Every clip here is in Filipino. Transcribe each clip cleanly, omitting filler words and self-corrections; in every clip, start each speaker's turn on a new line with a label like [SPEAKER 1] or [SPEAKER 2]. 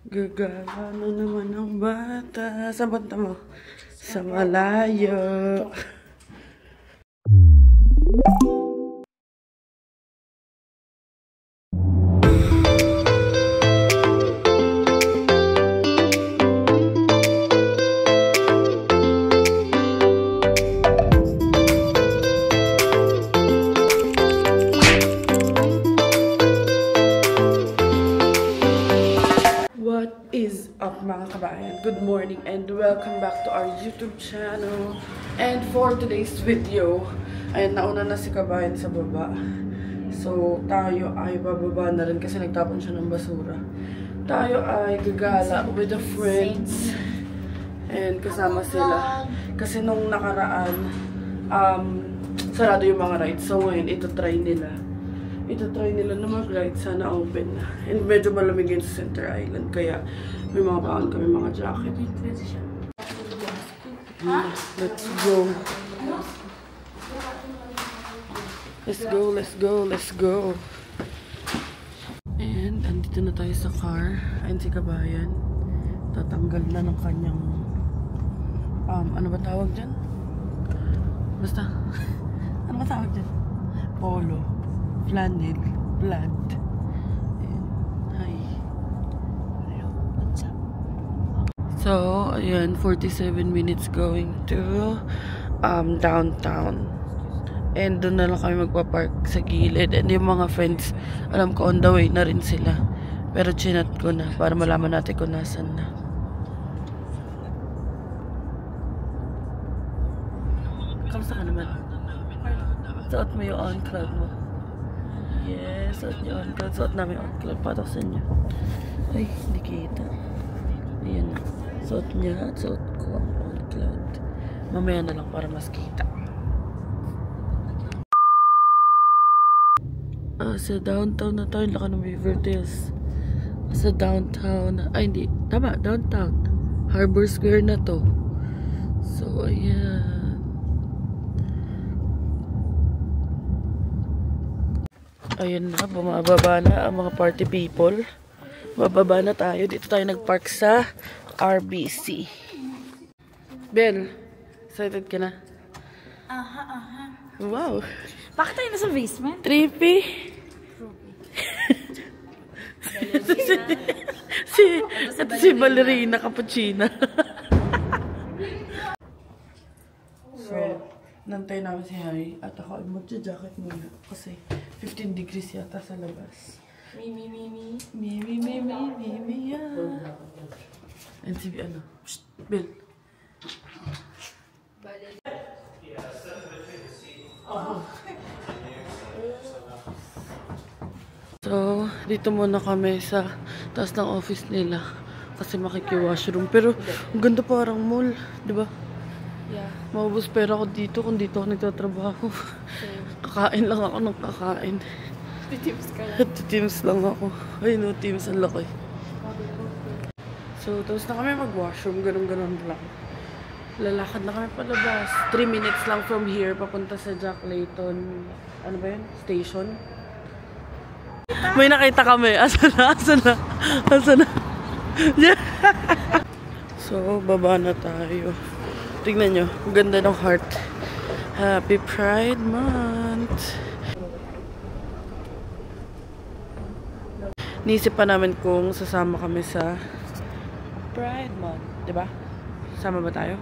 [SPEAKER 1] Gagala na naman ang bata. Sa banta mo? Sa malayo. Mga kabayan, good morning and welcome back to our YouTube channel. And for today's video, ayan, nauna na si kabayan sa baba. So, tayo ay bababa na rin kasi nagtapon siya ng basura. Tayo ay gagala with the friends. And kasama sila. Kasi nung nakaraan, sarado yung mga rides. So, ngayon, ito try nila na mag-ride. Sana open na. And medyo malamig yun sa Center Island. Kaya may mga baon kami, mga jacket. Let's go. Let's go, let's go, let's go. And andito na tayo sa car. Ayun si kabayan. Tatanggal na ng kanyang ano ba tawag dyan? Basta. Ano ba tawag dyan? Polo. Flannel. Plaid. So, ayan, 47 minutes going to downtown. And doon na lang kami magpapark sa gilid. And yung mga friends, alam ko on the way na rin sila. Pero chinat ko na para malaman natin kung nasan na. Kamusta ka naman? Suot mo yung on-cloud mo. Yes, suot niyo on-cloud. Suot namin on-cloud. Patok sa inyo. Ay, hindi kita. Ayan na. Suot niya at suot ko ang on-cloud. Mamaya na lang para mas kita. Sa downtown na tayo. Laka ng Rivertails. Sa downtown. Ay, hindi. Tama, downtown. Harbor Square na to. So, ayan. Ayan na. Bumababa na ang mga party people. Bababa na tayo. Dito tayo nagpark sa RBC. Bel, excited ka na?
[SPEAKER 2] Aha.
[SPEAKER 1] Wow.
[SPEAKER 2] Bakit tayo nasa basement?
[SPEAKER 1] Trippy. si ballerina cappuccina. So, nantay namin si Harry at ako ay magja-jacket muna kasi 15 degrees yata sa labas.
[SPEAKER 2] Me,
[SPEAKER 1] yeah. And si ano? Shh, Bill. So, dito muna kami sa taas ng office nila kasi makiki-washroom. Pero, ang ganda parang mall, di ba?
[SPEAKER 2] Yeah.
[SPEAKER 1] Maubos pera ko dito kung dito ako nagtatrabaho. Kakain lang ako ng kakain.
[SPEAKER 2] Teams ka lang.
[SPEAKER 1] Teams lang ako. Ay no, teams ang laki. So, tapos na kami mag-washroom. Ganun lang. Lalakad na kami palabas. 3 minutes lang from here. Papunta sa Jack Layton. Ano ba yun? Station. May nakita kami. Asa na? Yeah. So, baba na tayo. Tingnan nyo. Ganda ng heart. Happy Pride Month. Niisip pa namin kung sasama kami sa Pride Month, diba? Sama ba tayo?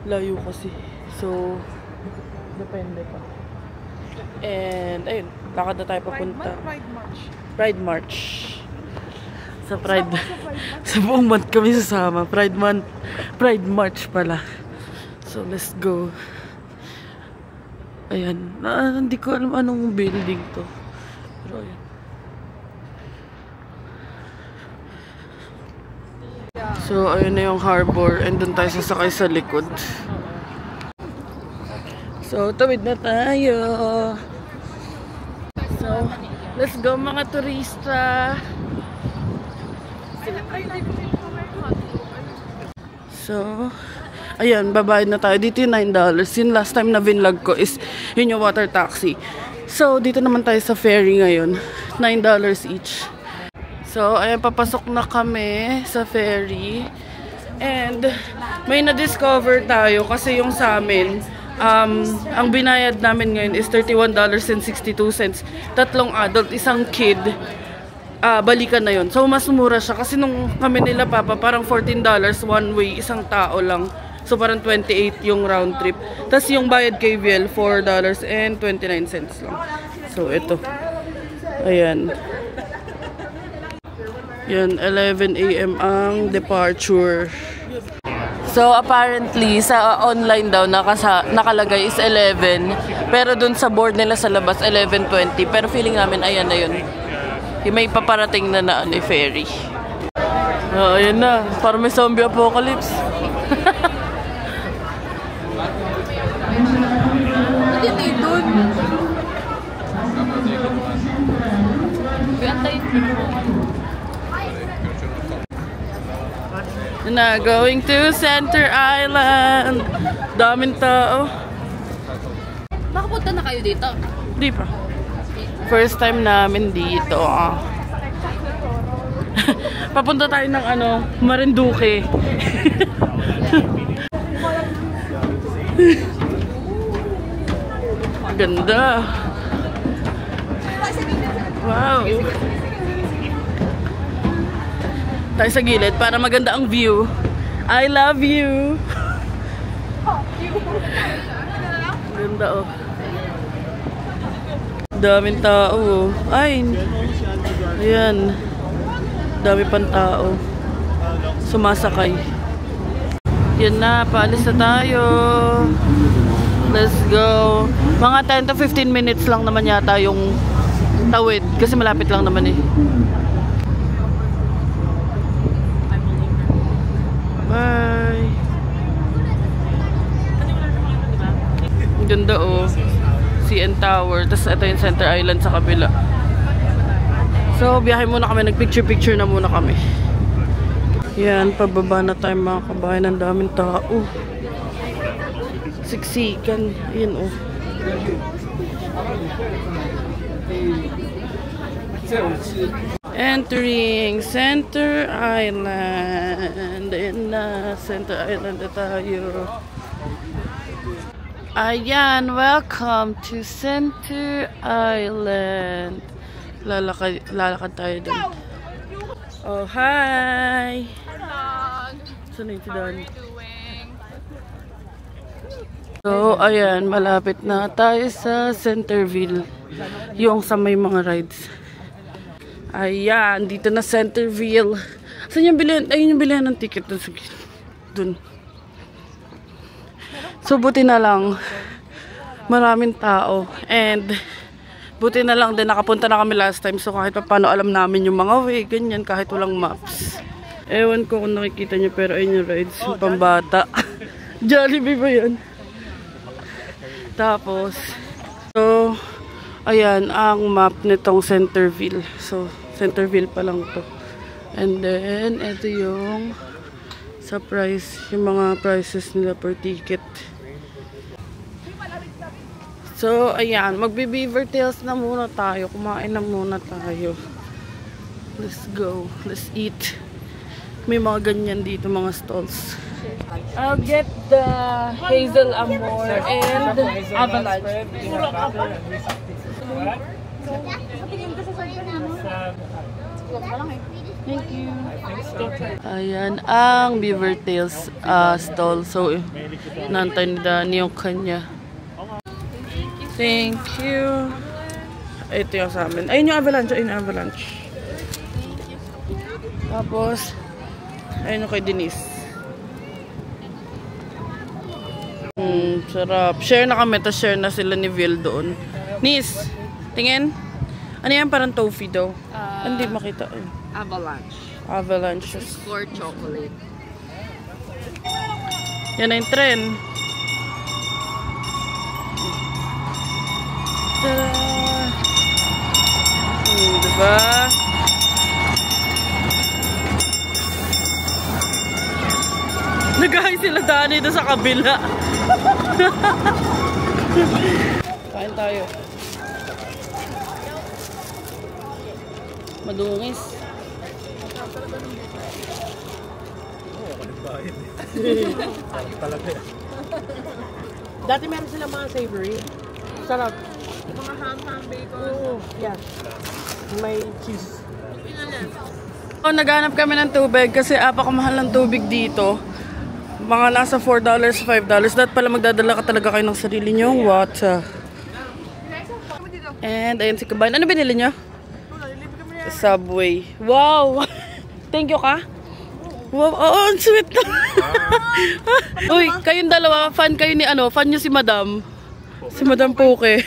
[SPEAKER 1] Layo kasi. So, depende pa. And, ayun, lakad na tayo papunta. Pride March. Sa Pride. Sa buong month kami sasama. Pride March pala. So, let's go. Ayan. Hindi ko alam anong building to. Pero, ayan. So, ayun na yung harbor. And doon tayo sasakay sa likod. So, tawid na tayo. So, let's go mga turista. So, ayan, babayad na tayo. Dito yung $9. Yung last time na vinlog ko is yun yung water taxi. So, dito naman tayo sa ferry ngayon. $9 each. So, ayan, papasok na kami sa ferry. And, may na-discover tayo kasi yung sa amin, ang binayad namin ngayon is $31.62. Tatlong adult, isang kid. Balikan na yun. So, mas mura siya. Kasi nung kami nila papa, parang $14 one way, isang tao lang. So, parang 28 yung round trip. Tapos, yung bayad kay VL, $4.29 lang. So, ito. Ayan. Yan, 11 AM ang departure. So, apparently, sa online daw, nakalagay is 11. Pero dun sa board nila sa labas, 11:20. Pero feeling namin, ayan na yun. May paparating na ferry. Ayan na. Parang may zombie apocalypse.
[SPEAKER 2] Hindi dun.
[SPEAKER 1] Na going to Center Island. Daming tao.
[SPEAKER 2] Nakapunta na kayo dito?
[SPEAKER 1] Di pa. First time namin dito. Papunta tayo ng Marinduque. Ganda. Wow. Tayo sa gilid para maganda ang view. I love you. Ganda oh. Daming tao oh. Ay. Ayan. Dami pang tao. Sumasakay. Yan na, paalis na tayo. Let's go. Mga 10 to 15 minutes lang naman yata yung tawid. Kasi malapit lang naman eh. Bye. Ang ganda oh. CN Tower. Tapos ito yung Center Island sa kabila. So, biyahe muna kami. Nagpicture-picture na muna kami. Yan, pababa na tayo mga kabayan. Ang daming tao. Siksikan. Yan oh. Entering Center Island. Ayan na, Center Island na tayo. Ayan, welcome to Center Island. Lalakad tayo dun. Oh, hi! Saan yung si Don? So, ayan, malapit na tayo sa Centerville. Yung sa may mga rides. Ayan, dito na Centerville. Saan yung bilihan? Ayun yung bilihan ng ticket dun. So, buti na lang. Maraming tao. And, buti na lang din, nakapunta na kami last time. So, kahit pa paano alam namin yung mga way, ganyan, kahit walang maps. Ewan ko kung nakikita nyo, pero ayun yung rides. Yung pambata. Jollibee ba yun? Tapos, so, ayan, ang map nitong Centerville. So, Centerville pa lang to. And then, ito yung sa price, yung mga prices nila per ticket. So, ayan, magbe-Beaver Tails na muna tayo. Kumain na muna tayo. Let's go. Let's eat. May mga ganyan dito, mga stalls. I'll get the Hazel Amor and Avalanche. Thank you. Ayan, ang Beaver Tails stall. So, nantay ni Danny yung kanya. Thank you. Ito yung sa amin. Ayun yung Avalanche. Ayun yung Avalanche. Tapos, ayun yung kay Denise. Sarap. Share na kami. Tapos share na sila ni Vil doon. Nis, tingin. Ano yan? Parang toffee daw. Hindi makita.
[SPEAKER 2] Avalanche.
[SPEAKER 1] Avalanche.
[SPEAKER 2] Score chocolate.
[SPEAKER 1] Yan na yung trend. Tada! Diba? Nag-hi sila Dani doon sa kabila. Kain tayo. Madungis. Dati meron sila mga savory. Sarap.
[SPEAKER 2] Mga ham bacon.
[SPEAKER 1] Oo, yeah. May cheese. Oh, naghanap kami ng tubig kasi apakamahal ng tubig dito. Mga nasa $4, $5. Dapat pala magdadala ka talaga kayo ng sarili nyo water. And ayun si Kabayan. Ano binili nyo? Subway. Wow! Thank you ka? Wow, oh, ang sweet na. Uy, kayong dalawa, fan kayo ni ano? Fan nyo si Madam? Si Madam Poke.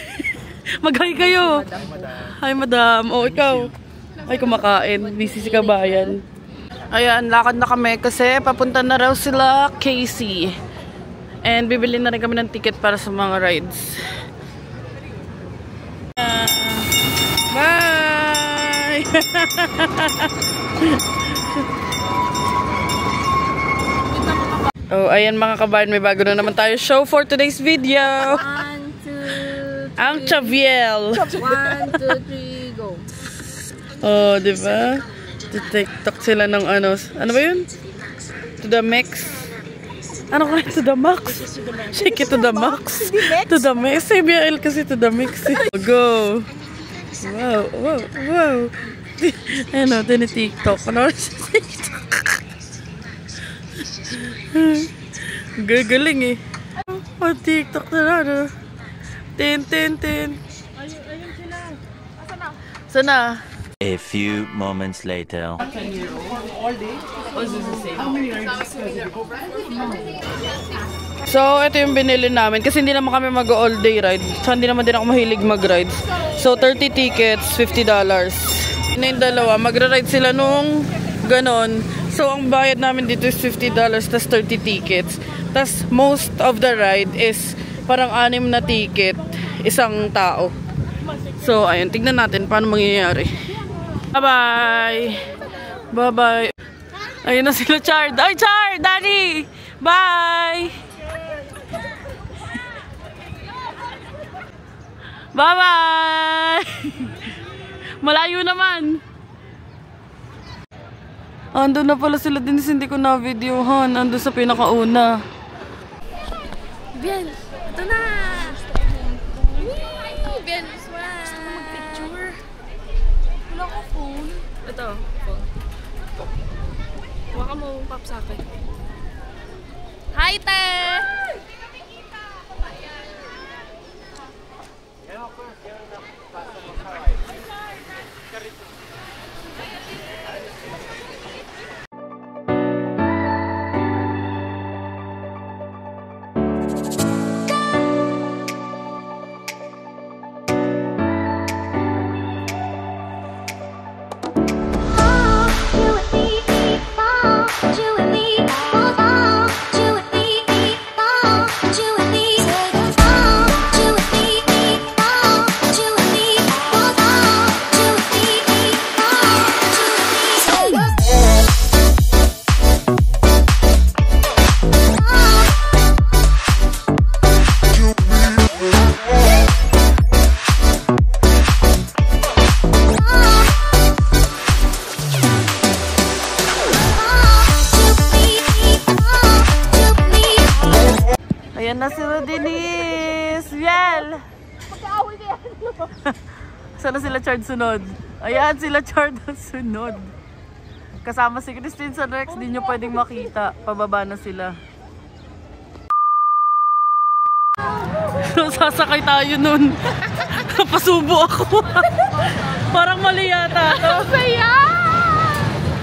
[SPEAKER 1] Mag-hi kayo. Hi, Madam. Oh, ikaw. Ay, kumakain. Busy si Kabayan. Ayan, lakad na kami kasi papunta na raw sila Casey. And bibili na rin kami ng ticket para sa mga rides. Bye! Oh, ayan mga kabayan, may bago na naman tayo show for today's video.
[SPEAKER 2] 1, 2, 3.
[SPEAKER 1] Ang Chaviel.
[SPEAKER 2] 1, 2, 3, go.
[SPEAKER 1] Oh, di ba? TikTok sila ng ano. Ano ba yun? To the max. Ano kaya to the max? Shake it to the max. To the max. CBL kasi to the max. Go. Wow, wow, wow. Ano, tini-TikTok. Ano sa TikTok? Gagaling eh. Oh, TikTok na ano. Tin. Ayun sila. Sana?
[SPEAKER 3] A few moments later.
[SPEAKER 1] So, ito yung binili namin. Kasi hindi naman kami mag-all day ride. So, hindi naman din ako mahilig mag-ride. So, 30 tickets, $50. Yun yung dalawa. Magra-ride sila nung ganon. So, ang bayad namin dito is $50 tas 30 tickets. Tas, most of the ride is parang 6 na ticket. Isang tao. So, ayun. Tignan natin paano mangyayari. Bye-bye! Bye-bye! Ayun na sila, Chard. Ay, Chard! Daddy! Bye! Bye-bye! Malayo naman! Andun na pala sila din, hindi ko na-videohan. Andun sa pinakauna.
[SPEAKER 2] Bien! Ito na! Bien! Gusto ko mag-picture. Wala ko phone. Ito, phone. Huwag ka mo pop sa akin. Hi, te!
[SPEAKER 1] Ayan na sila, Denise! Viel!
[SPEAKER 2] Pagkaaway kaya.
[SPEAKER 1] Sana sila Chard sunod? Ayan sila Chard sunod. Kasama si Christine sa Rex, di nyo pwedeng makita. Pababa na sila. So, sasakay tayo nun. Napasubo ako. Parang mali yata to.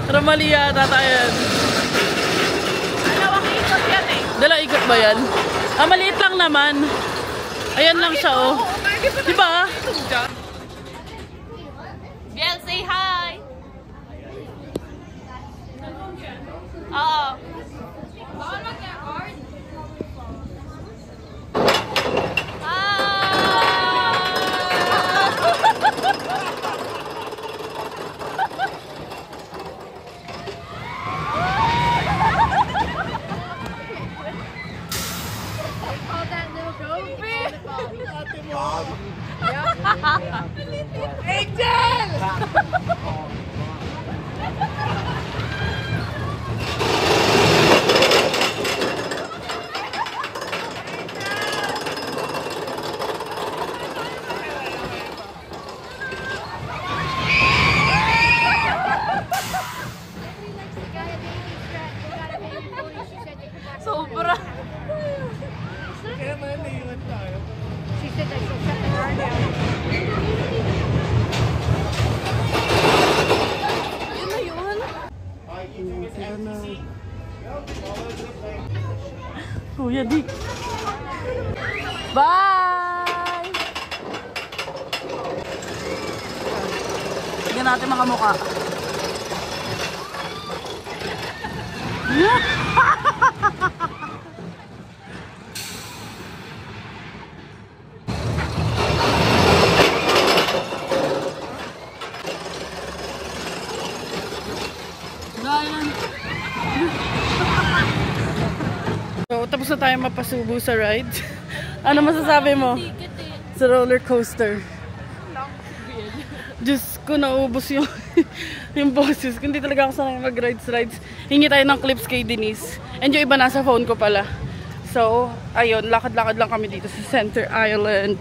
[SPEAKER 1] Parang mali yata tayo.
[SPEAKER 2] Dalawang ikot yan eh.
[SPEAKER 1] Dala ikot ba yan? Ah, maliit lang naman. Ayan lang siya, oh. Diba?
[SPEAKER 2] Biel, say hi! Oo. Bawal mag-record? Call that little trophy.
[SPEAKER 1] Kuya Dick. Bye! Tignan natin mga mukha. So, tapos na tayo mapasubo sa rides. Ano masasabi mo? Sa roller coaster. Diyos ko, naubos yung yung boses. Kundi talaga ako sanay mag-rides. Hingi tayo ng clips kay Denise. And yung iba nasa phone ko pala. So, ayun, lakad-lakad lang kami dito sa Center Island.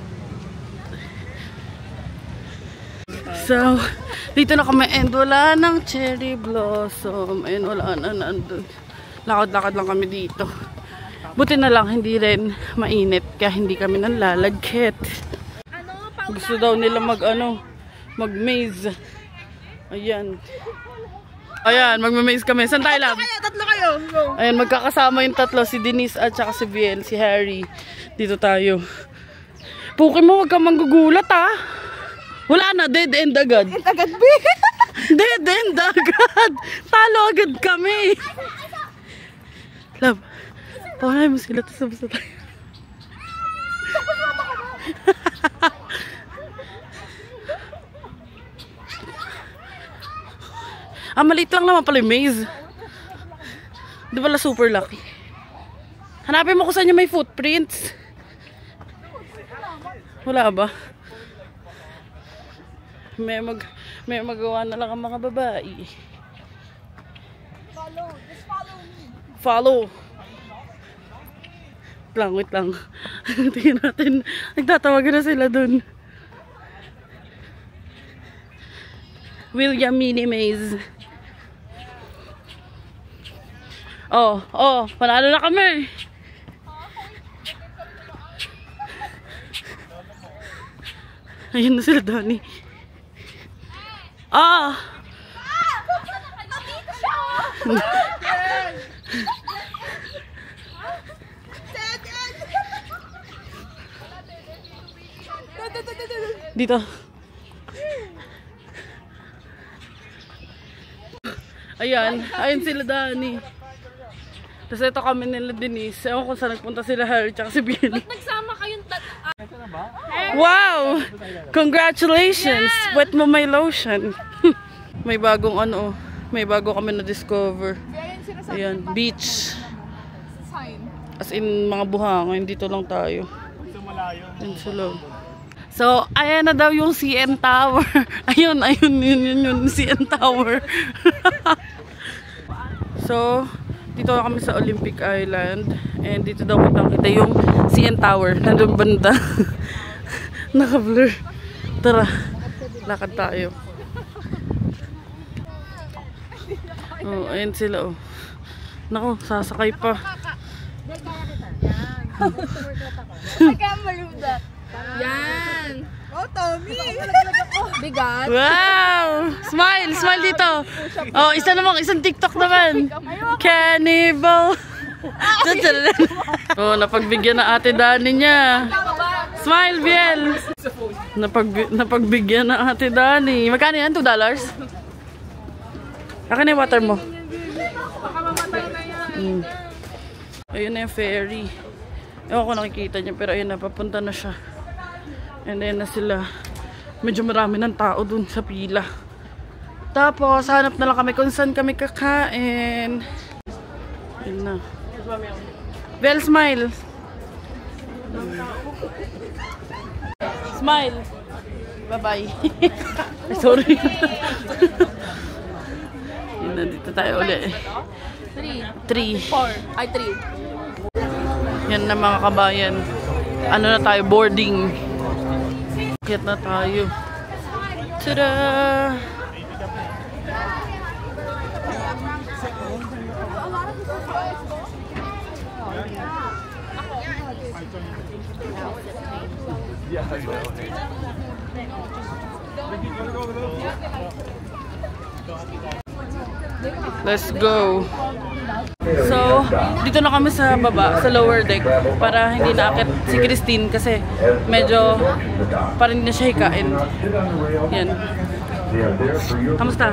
[SPEAKER 1] So, dito na kami and wala ng cherry blossom. Ayun, wala na nandun. Lakad-lakad lang kami dito. Buti na lang, hindi rin mainit. Kaya hindi kami nanlalagkit. Gusto daw nila mag-maze. Ayan. Ayan, mag-maze kami. Saan tayo, lab?
[SPEAKER 2] Tatlo kayo.
[SPEAKER 1] Ayan, magkakasama yung tatlo. Si Denise at saka si Biel, si Harry. Dito tayo. Puki mo, wag kang manggugulat, ha? Wala na, dead end agad.
[SPEAKER 2] Dead agad, B.
[SPEAKER 1] Dead end agad. Talo agad kami. Love, paano mo sila? Tapos na tayo. Maliit lang naman pala yung maze. Di pala super lucky. Hanapin mo kung saan yung may footprints. Wala ba? May magawa na lang ang mga babae.
[SPEAKER 2] Follow. Just follow me.
[SPEAKER 1] Follow. Wait lang. Tingnan natin. Nagtatawagan na sila dun. William Mini Maze. Oh, panalo na kami. Ayun na sila, Donnie. Dito. Ayun sila, Donnie. Tapos ito kami nila Denise. Ewan ko saan nagpunta sila Harry tsaka si Bill.
[SPEAKER 2] Ba't nagsama kayong
[SPEAKER 1] Wow! Congratulations! Yeah! Wet mo may lotion. May bagong may bago kami na-discover. Ayan, beach. As in, mga buhangin. Dito lang tayo. Yun sila. So, ayan na daw yung CN Tower. Ayun, yun, CN Tower. So, dito kami sa Olympic Island. And dito daw kita yung CN Tower. Nandun banda. Naka-blur. Tara, lakad tayo. Ayan sila, Naku, sasakay pa.
[SPEAKER 2] I can't believe that. Yan. Oh, Tommy. Bigat.
[SPEAKER 1] Wow! Smile dito. Isang TikTok naman. Cannibal. Napagbigyan na ate Dani niya. Smile, Biel. Napagbigyan na ate Dani. Magkano yan? $2? Akin na yung water mo. Ayun na yung ferry. Ewan ko nakikita niya, pero ayun na, papunta na siya. And then na sila. Medyo marami ng tao dun sa pila. Tapos, hanap na lang kami kung saan kami kakain. Ayun na. Bell, smile. Smile. Bye-bye. Sorry. Yun na, dito tayo ulit. 3.
[SPEAKER 2] 4. Ay, 3.
[SPEAKER 1] Yan na mga kabayan. Ano na tayo? Boarding. Kit na tayo. Tada! Let's go. So, dito na kami sa baba, sa lower deck, para hindi naakit si Christine kasi medyo parang hindi na siya hikain. Yan. Kamusta?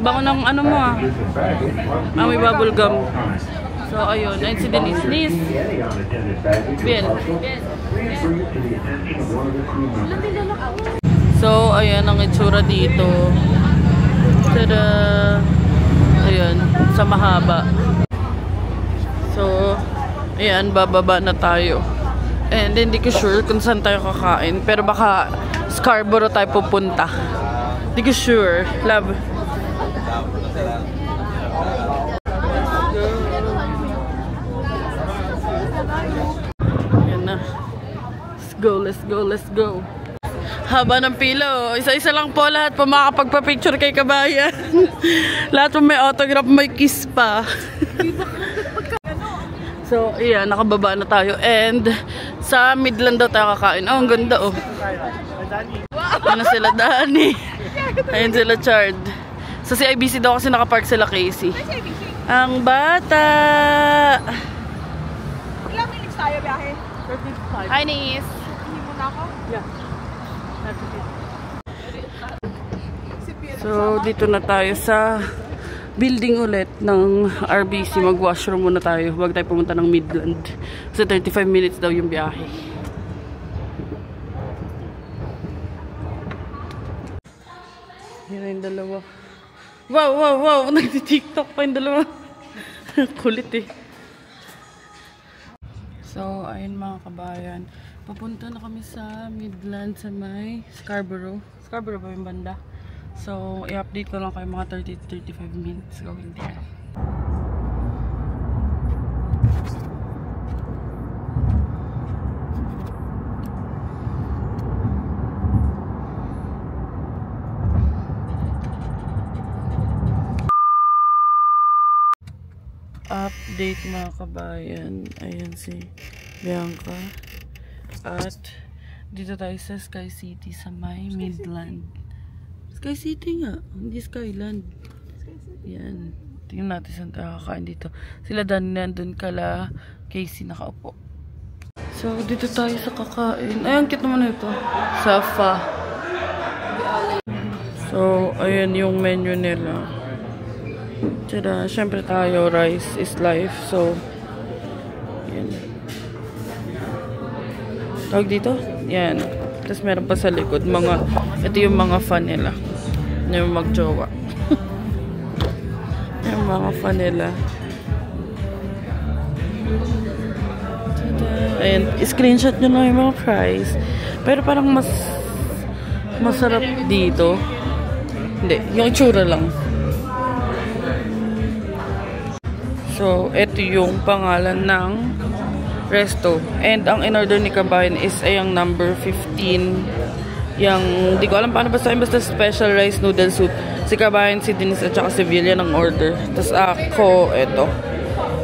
[SPEAKER 1] Bango ng ano mo ah. May bubble gum. So, ayun. Ayun si Denise. Denise. Biel. So, ayan ang itsura dito. Tada! Ayan. Sa mahaba. So, ayan. Bababa na tayo. And hindi ko sure kung saan tayo kakain. Pero baka Scarborough tayo pupunta. Hindi ko sure. Love. Yan na. Let's go, let's go, let's go. Haba ng pila. Isa-isa lang po lahat po makakapagpa-picture kay Kabayan. Lahat po may autograph, may kiss pa. So, yeah, nakababa na tayo. And sa Midland daw tayo kakain. Oh, ang ganda oh. Ano sila Dani? Ayun sila Chard. Sa CIBC daw kasi nakapark sila Casey. Ang bata!
[SPEAKER 2] Ilang minutes tayo, biyahe?
[SPEAKER 1] 35.
[SPEAKER 2] Hi, Nis. Hindi mo na ako?
[SPEAKER 1] Yeah. So, dito na tayo sa building ulit ng RBC. Mag-washroom muna tayo. Huwag tayo pumunta ng Midland. Kasi 35 minutes daw yung biyahe. Yan yung dalawa. Wow, wow, wow! Nagti-tiktok pa yung dalawa. Kulit eh. So, ayun mga kabayan. Papunta na kami sa Midland sa may Scarborough. Scarborough ba yung banda? So, i-update ko lang kayo mga 30-35 minutes going there. Update mga kabayan. Ayan si Bianca. At dito tayo sa Sky City sa may Midland. Sky City nga, hindi Skyland. Yan. Tingnan natin saan tayo kakain dito. Sila Dani nandun kala Casey nakaupo. So, dito tayo sa kakain. Ay, ang cute naman ito. Safa. So, ayan yung menu nila. Tada, syempre tayo, rice is life. So, yan. Tawag dito? Yan. Tapos meron pa sa likod. Ito yung mga fan nila. Yung magjowa. Yung mga fan nila. Ayan. Screenshot nyo lang yung mga price. Pero parang masarap dito. Hindi. Yung itsura lang. So, ito yung pangalan ng resto. And ang in-order ni Kabayan is yung number 15. Yung, di ko alam paano basta special rice noodle soup. Si Kabayan, si Denise at saka si Villa ng order. Tapos ako, ito.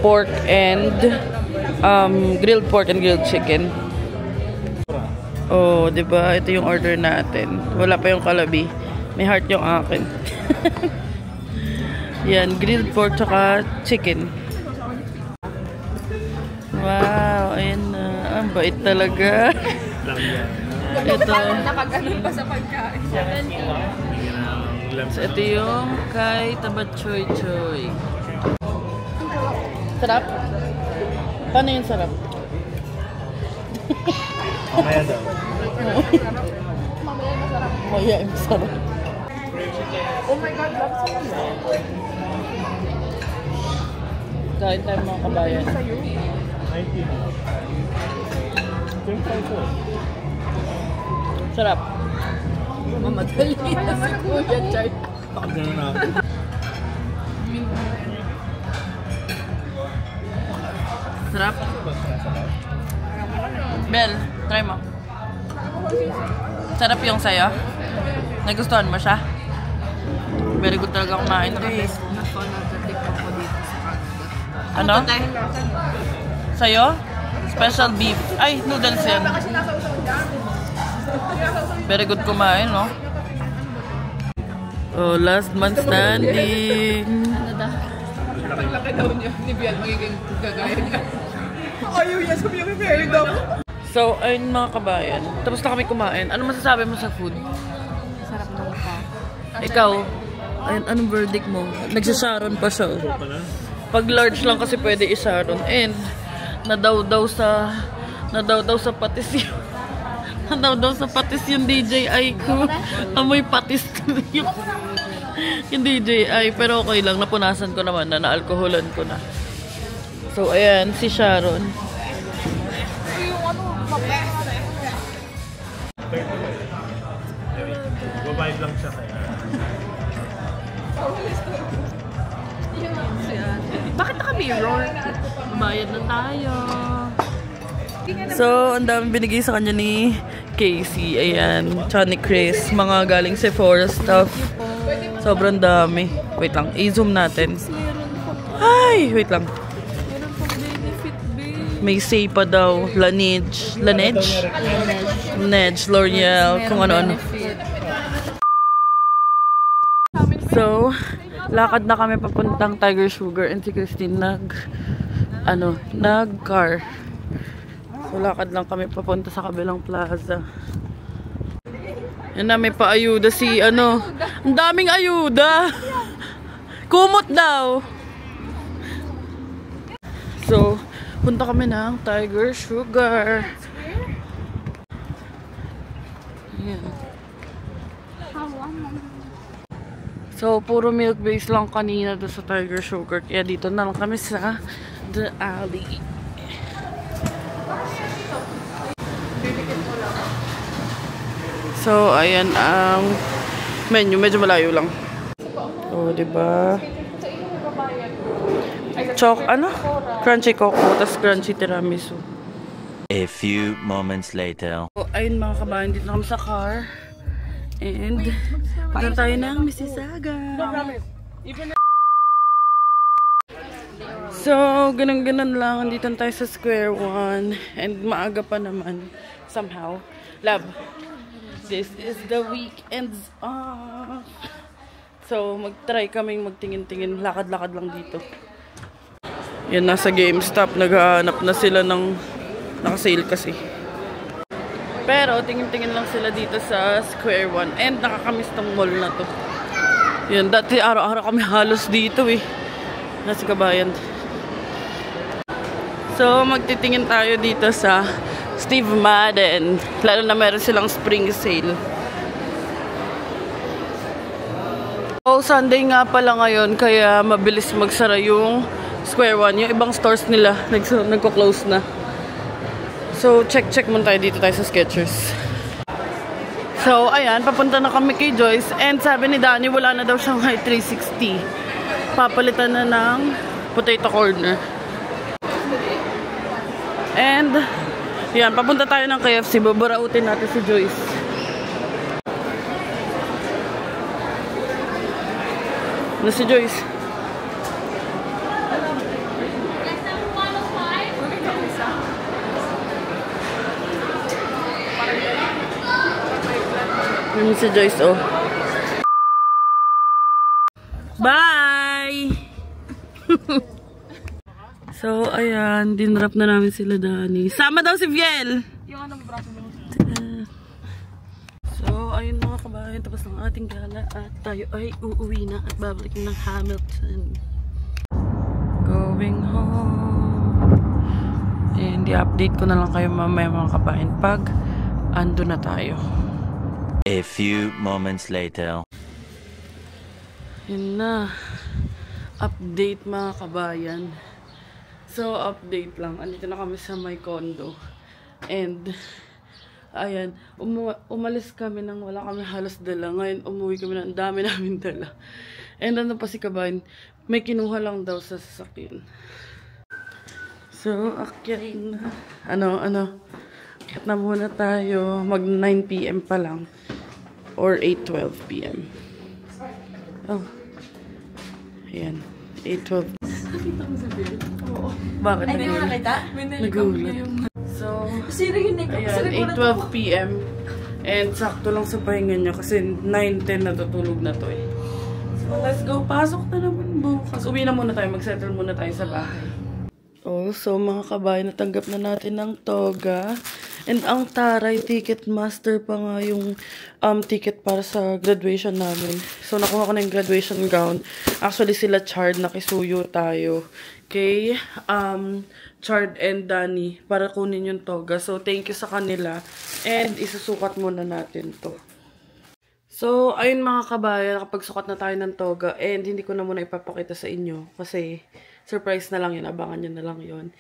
[SPEAKER 1] Pork and grilled pork and grilled chicken. Oh, diba? Ito yung order natin. Wala pa yung kalabi. May heart yung akin. Yan, grilled pork tsaka chicken. Wow, ayan na. Ang bait talaga. Ito.
[SPEAKER 2] Nakaganon pa sa pagkain.
[SPEAKER 1] So, ito yung kay Tabat Choy Choy. Sarap? Paano yung sarap?
[SPEAKER 4] Mamaya daw.
[SPEAKER 1] Mamaya yung sarap.
[SPEAKER 2] Oh my God, love so much.
[SPEAKER 1] Kain tayo mga kabayan.
[SPEAKER 4] 19.
[SPEAKER 1] Sarap.
[SPEAKER 2] Mamadali na si Kuya Chart.
[SPEAKER 4] Bakit gano'n na ako?
[SPEAKER 1] Sarap. Bel, try mo. Sarap yung sayo. Nagustuhan mo siya? Very good talaga kumain to eh. Ano? Sayo? Special beef. Ay, noodles yan. Very good kumain, no? Oh, last man standing.
[SPEAKER 5] Sobrang laki daw niya. Ni Bian, magiging gagaya niya.
[SPEAKER 1] Ayaw niya, sabi niya very daw. So, ayun mga kabayan. Tapos na kami kumain. Ano masasabi mo sa food?
[SPEAKER 2] Sarap naman pa.
[SPEAKER 1] Ikaw, ayun, anong verdict mo? Nagsasharon pa siya. Pag large lang kasi pwede isharon. And, nadaw sa patis yun. Nadaw sa patis yung DJI ko. Amoy patis yung DJI. Pero okay lang, napunasan ko naman na naalkoholan ko na. So, ayan, si Sharon.
[SPEAKER 4] Babayad lang siya kaya.
[SPEAKER 1] Bakit naka-mirror? Bayad na tayo. So, ang dami binigay sa kanya ni Casey. Ayan. Tsaka ni Chris. Mga galing Sephora stuff. Sobrang dami. Wait lang. I-zoom natin. Ay! Wait lang.
[SPEAKER 2] Meron pang benefit, babe.
[SPEAKER 1] May say pa daw. Laneige. Laneige? Laneige. L'Oreal. Kung ano-ano. So, lakad na kami papuntang Tiger Sugar and si Christine nag-car. So, lakad lang kami papunta sa kabilang plaza. Yan na, may paayuda si ang daming ayuda. Kumot daw. So, punta kami ng Tiger Sugar. Ayan. So, puro milk base lang kanina doon sa Tiger Sugar. Kaya dito na lang kami sa The Alley. So, ayan ang menu. Medyo malayo lang. Oh, diba? Crunchy coco, tas crunchy tiramisu.
[SPEAKER 3] A few moments later.
[SPEAKER 1] So, ayun mga kabayan, dito na kami sa car. And, punta tayo ng Mississauga. So, ganun-ganun lang. Andito tayo sa Square One. And maaga pa naman. Somehow. Love. This is the weekends off. So, mag-try kaming magtingin-tingin. Lakad-lakad lang dito. Yan, nasa GameStop. Naghahanap na sila ng naka-sale kasi. Pero, tingin-tingin lang sila dito sa Square One. And nakakamiss tong mall na to. Yan, dati araw-araw kami halos dito eh. Nasa kabayan. So, magtitingin tayo dito sa Steve Madden. Lalo na meron silang spring sale. So, Sunday nga pala ngayon, kaya mabilis magsara yung Square One. Yung ibang stores nila, nagko-close na. So, check muna tayo dito tayo sa Skechers. So, ayan, papunta na kami kay Joyce. And sabi ni Danny, wala na daw Shanghai 360. Papalitan na ng potato corner. And, yan, papunta tayo ng KFC. Babarautin natin si Joyce. Ano si Joyce? Ano si Joyce, oh. Bye! So, ayan. Dinrap na namin sila Dani. Sama daw si Viel!
[SPEAKER 2] Yung anong braso mo?
[SPEAKER 1] So, ayun mga kabayan. Tapos ng ating gala. At tayo ay uuwi na at babalik ng Hamilton. Going home. And i-update ko na lang kayo mamaya mga kabayan pag ando na tayo.
[SPEAKER 3] A few moments later.
[SPEAKER 1] Yun na. Update mga kabayan. So, update lang. Andito na kami sa my condo. And, ayan. Umalis kami nang wala kami halos dala. Ngayon, umuwi kami ng dami namin dala. And ano pa si kabayan, may kinuha lang daw sa sasakyan. So, akyat na. Akyat na muna tayo. Mag 9 PM pa lang. Or 8:12 PM. Oh. Ayan. 8:12.
[SPEAKER 2] Nakita mo sa bill? Oo.
[SPEAKER 1] Bakit?
[SPEAKER 2] Ay, di mo nakita?
[SPEAKER 1] Nagulat. So,
[SPEAKER 2] Sino yung
[SPEAKER 1] ayan. 8:12 PM. And sakto lang sa pahinga niya kasi 9:10 natutulog na to eh. So, Let's go. Pasok na naman bukas. Uwi na muna tayo. Mag-settle muna tayo sa bahay. Oh, so mga kabayan, natanggap na natin ng toga. And ang taray, ticket master pa nga yung ticket para sa graduation namin. So nakuha ko na yung graduation gown. Actually sila Chard, nakisuyo tayo. Kay Chard and Danny para kunin yung toga. So thank you sa kanila. And isusukat muna natin to. So, ayun mga kabayan, nakapagsukat na tayo ng toga. And hindi ko na muna ipapakita sa inyo. Kasi surprise na lang yun. Abangan nyo na lang yun.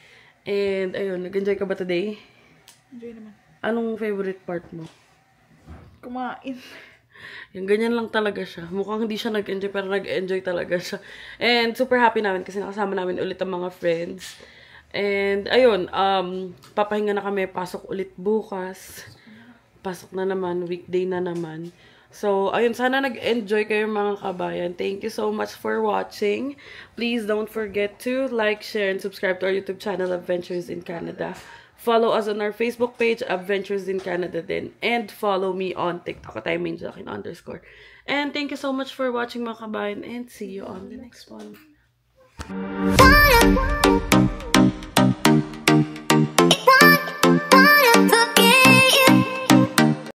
[SPEAKER 1] And ayun, nag-enjoy ka ba today?
[SPEAKER 2] Enjoy naman.
[SPEAKER 1] Anong favorite part mo?
[SPEAKER 2] Kumain.
[SPEAKER 1] Yung ganyan lang talaga siya. Mukhang hindi siya nag-enjoy pero nag-enjoy talaga siya. And super happy namin kasi nakasama namin ulit ang mga friends. And ayun, papahinga na kami. Pasok ulit bukas. Pasok na naman. Weekday na naman. So, ayun, sana nag-enjoy kayo mga kabayan. Thank you so much for watching. Please don't forget to like, share, and subscribe to our YouTube channel, Adventures in Canada. Follow us on our Facebook page, Adventures in Canada din. And follow me on TikTok at @. And thank you so much for watching mga kabayan. And see you on the next one.